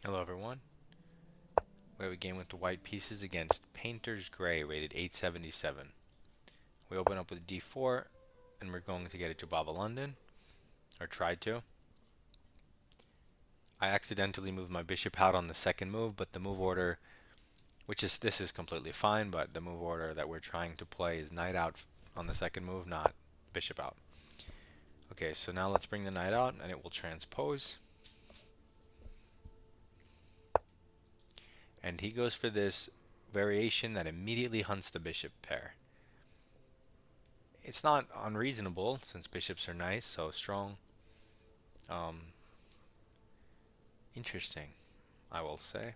Hello everyone. We have a game with the white pieces against Painter's Gray, rated 877. We open up with d4, and we're going to get a Jobava London, or try to. I accidentally moved my bishop out on the second move, but the move order, this is completely fine, but the move order that we're trying to play is knight out on the second move, not bishop out. Okay, so now let's bring the knight out, and it will transpose. And he goes for this variation that immediately hunts the bishop pair. It's not unreasonable since bishops are nice, so strong. Um, Interesting, I will say.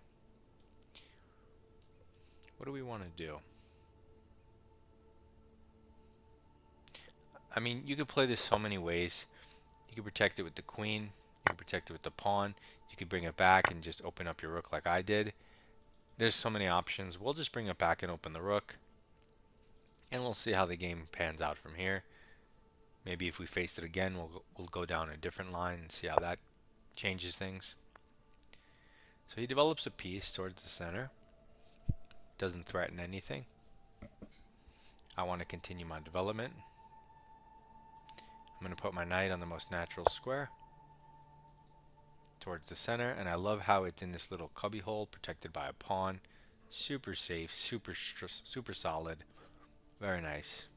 What do we want to do? I mean, you could play this so many ways. You could protect it with the queen. You could protect it with the pawn. You could bring it back and just open up your rook like I did. There's so many options. We'll just bring it back and open the rook. And we'll see how the game pans out from here. Maybe if we face it again, we'll go down a different line and see how that changes things. So he develops a piece towards the center. Doesn't threaten anything. I want to continue my development. I'm going to put my knight on the most natural square towards the center, and I love how it's in this little cubby hole protected by a pawn. Super safe, super solid. Very nice.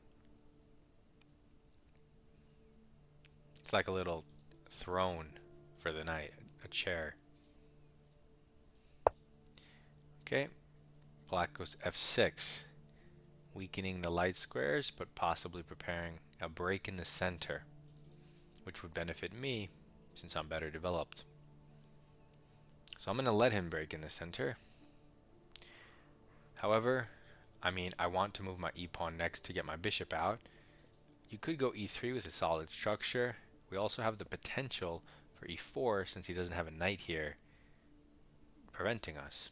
It's like a little throne for the knight, a chair. Okay, black goes f6, weakening the light squares, but possibly preparing a break in the center, which would benefit me since I'm better developed. So I'm going to let him break in the center. However, I want to move my e-pawn next to get my bishop out. You could go e3 with a solid structure. We also have the potential for e4 since he doesn't have a knight here preventing us.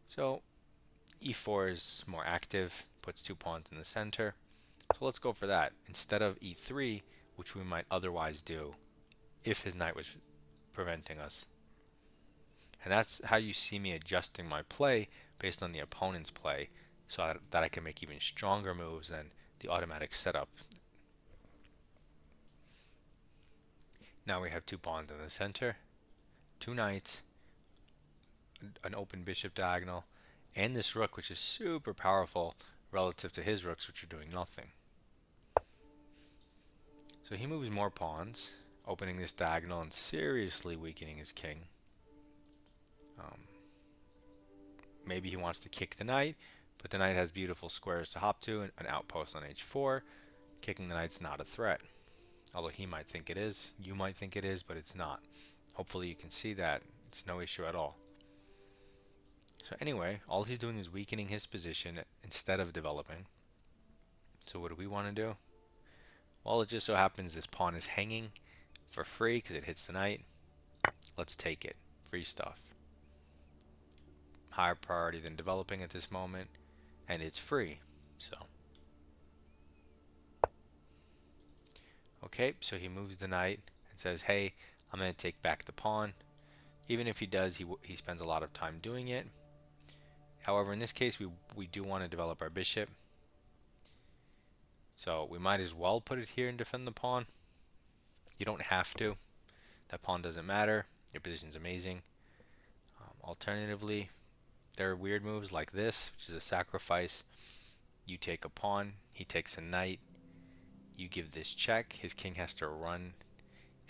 So e4 is more active, puts two pawns in the center. So let's go for that instead of e3, which we might otherwise do if his knight was preventing us. And that's how you see me adjusting my play based on the opponent's play so that I can make even stronger moves than the automatic setup. Now we have two pawns in the center, two knights, an open bishop diagonal, and this rook, which is super powerful relative to his rooks, which are doing nothing. So he moves more pawns, opening this diagonal and seriously weakening his king. Maybe he wants to kick the knight, but the knight has beautiful squares to hop to, and an outpost on h4. Kicking the knight's not a threat. Although he might think it is, you might think it is, but it's not. Hopefully you can see that it's no issue at all. So anyway, all he's doing is weakening his position instead of developing. So what do we want to do? Well, it just so happens this pawn is hanging for free because it hits the knight. Let's take it. Free stuff. Higher priority than developing at this moment, and it's free. So okay, so he moves the knight and says, hey, I'm going to take back the pawn. Even if he does, he spends a lot of time doing it. However, in this case, we do want to develop our bishop. So we might as well put it here and defend the pawn. You don't have to. That pawn doesn't matter. Your position's amazing. Alternatively, there are weird moves like this, which is a sacrifice. You take a pawn, he takes a knight. You give this check. His king has to run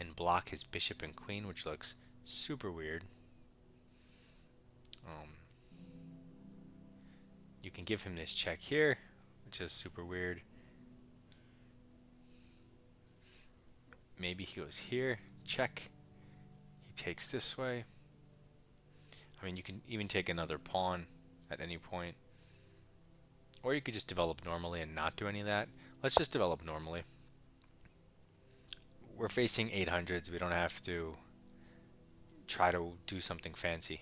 and block his bishop and queen, which looks super weird. You can give him this check here, which is super weird. Maybe he goes here, check. He takes this way. I mean, you can even take another pawn at any point. Or you could just develop normally and not do any of that. Let's just develop normally. We're facing 800s. We don't have to try to do something fancy.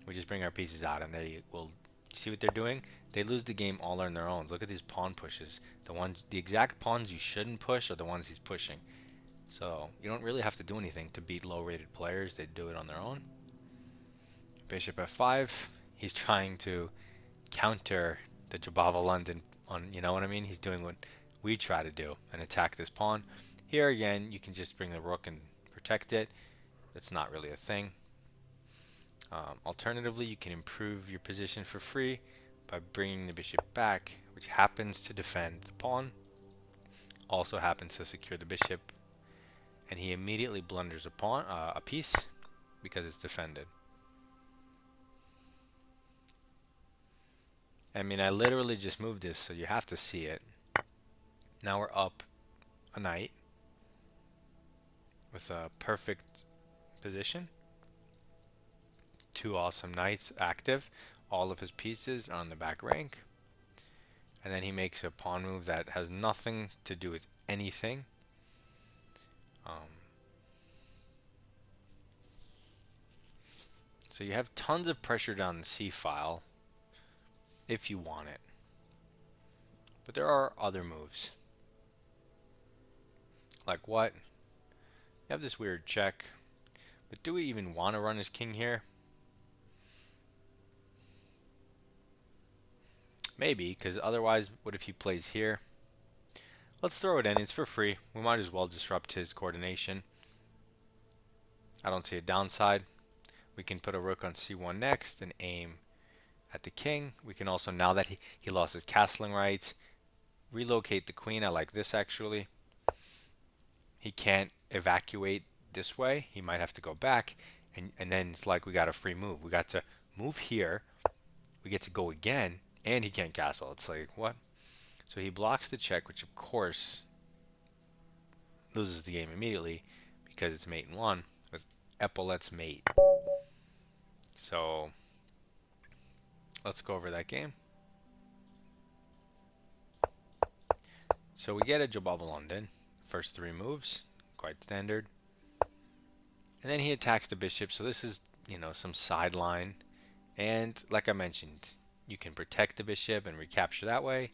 We just bring our pieces out and they will see what they're doing. They lose the game all on their own. Look at these pawn pushes. The exact pawns you shouldn't push are the ones he's pushing. So you don't really have to do anything to beat low-rated players. They do it on their own. Bishop f5. He's trying to counter the Jobava London on, you know what I mean? He's doing what we try to do and attack this pawn. Here again, you can just bring the rook and protect it. That's not really a thing. Alternatively, you can improve your position for free by bringing the bishop back, which happens to defend the pawn, also happens to secure the bishop, and he immediately blunders a piece because it's defended. I mean, I literally just moved this, so you have to see it. Now we're up a knight with a perfect position. Two awesome knights active. All of his pieces are on the back rank. And then he makes a pawn move that has nothing to do with anything. So you have tons of pressure down the c file if you want it. But there are other moves. Like what? You have this weird check. But do we even want to run his king here? Maybe, because otherwise, what if he plays here? Let's throw it in. It's for free. We might as well disrupt his coordination. I don't see a downside. We can put a rook on c1 next and aim at the king. We can also, now that he lost his castling rights, relocate the queen. I like this actually. He can't evacuate this way. He might have to go back. And then it's like we got a free move. We got to move here. We get to go again. And he can't castle. It's like, what? So he blocks the check, which of course loses the game immediately because it's mate in one with epaulettes mate. So let's go over that game. So we get a Jobava London. First three moves, quite standard. And then he attacks the bishop. So this is, you know, some sideline. And like I mentioned, you can protect the bishop and recapture that way.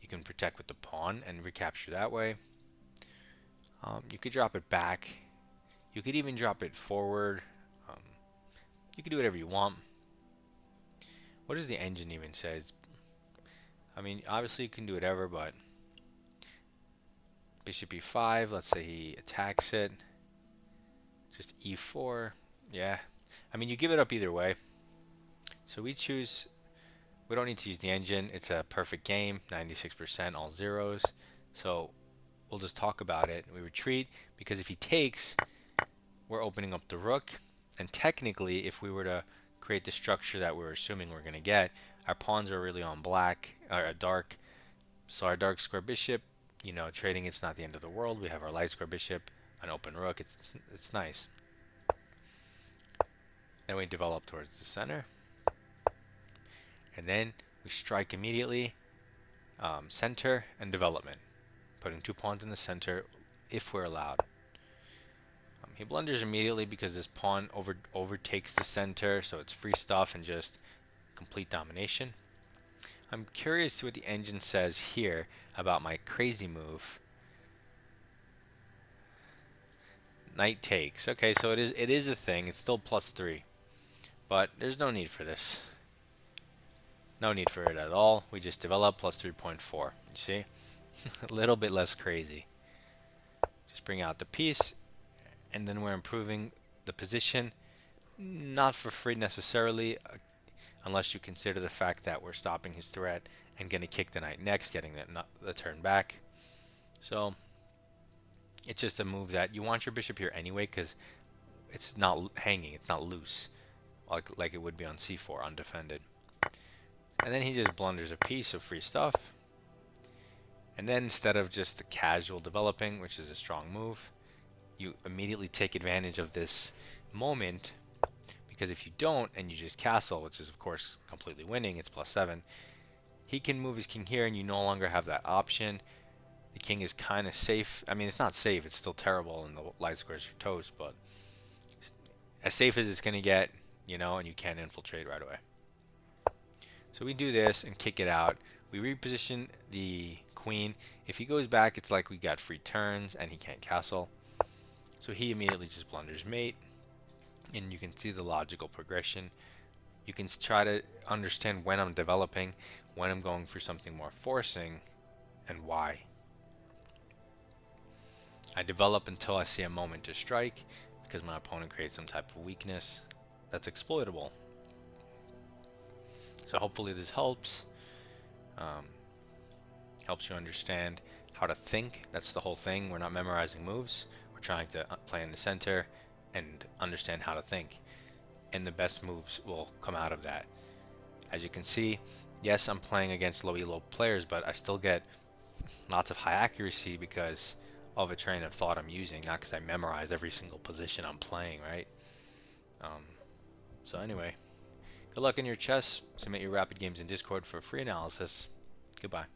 You can protect with the pawn and recapture that way. You could drop it back. You could even drop it forward. You can do whatever you want. What does the engine even say? I mean, obviously you can do whatever, but bishop e5, let's say he attacks it. Just e4, yeah. I mean, you give it up either way. So we choose, we don't need to use the engine. It's a perfect game, 96%, all zeros. So we'll just talk about it. We retreat, because if he takes, we're opening up the rook. And technically, if we were to create the structure that we're assuming we're going to get, our pawns are really on black, or dark. So our dark square bishop, you know, trading, it's not the end of the world. We have our light square bishop, an open rook. It's nice. Then we develop towards the center. And then we strike immediately, center and development. Putting two pawns in the center if we're allowed. He blunders immediately because this pawn overtakes the center, so it's free stuff and just complete domination. I'm curious to see what the engine says here about my crazy move. Knight takes. Okay, so it is a thing. It's still +3. But there's no need for this. No need for it at all. We just develop +3.4. You see? A little bit less crazy. Just bring out the piece. And then we're improving the position, not for free necessarily, unless you consider the fact that we're stopping his threat and going to kick the knight next, getting the turn back. So it's just a move that you want your bishop here anyway, because it's not hanging, it's not loose, like it would be on c4 undefended. And then he just blunders a piece of free stuff. And then instead of just the casual developing, which is a strong move, you immediately take advantage of this moment, because if you don't and you just castle, which is of course completely winning, it's +7, he can move his king here and you no longer have that option. The king is kind of safe. I mean, it's not safe, it's still terrible and the light squares are toast, but as safe as it's going to get, you know, and you can't infiltrate right away. So we do this and kick it out. We reposition the queen. If he goes back, it's like we got free turns and he can't castle. So he immediately just blunders mate, and you can see the logical progression. You can try to understand when I'm developing, when I'm going for something more forcing, and why. I develop until I see a moment to strike, because my opponent creates some type of weakness that's exploitable. So hopefully this helps. Um, Helps you understand how to think. That's the whole thing. We're not memorizing moves. We're trying to play in the center and understand how to think. And the best moves will come out of that. As you can see, yes, I'm playing against low elo players, but I still get lots of high accuracy because of a train of thought I'm using, not because I memorize every single position I'm playing, right? Um, so anyway, good luck in your chess. Submit your rapid games in Discord for free analysis. Goodbye.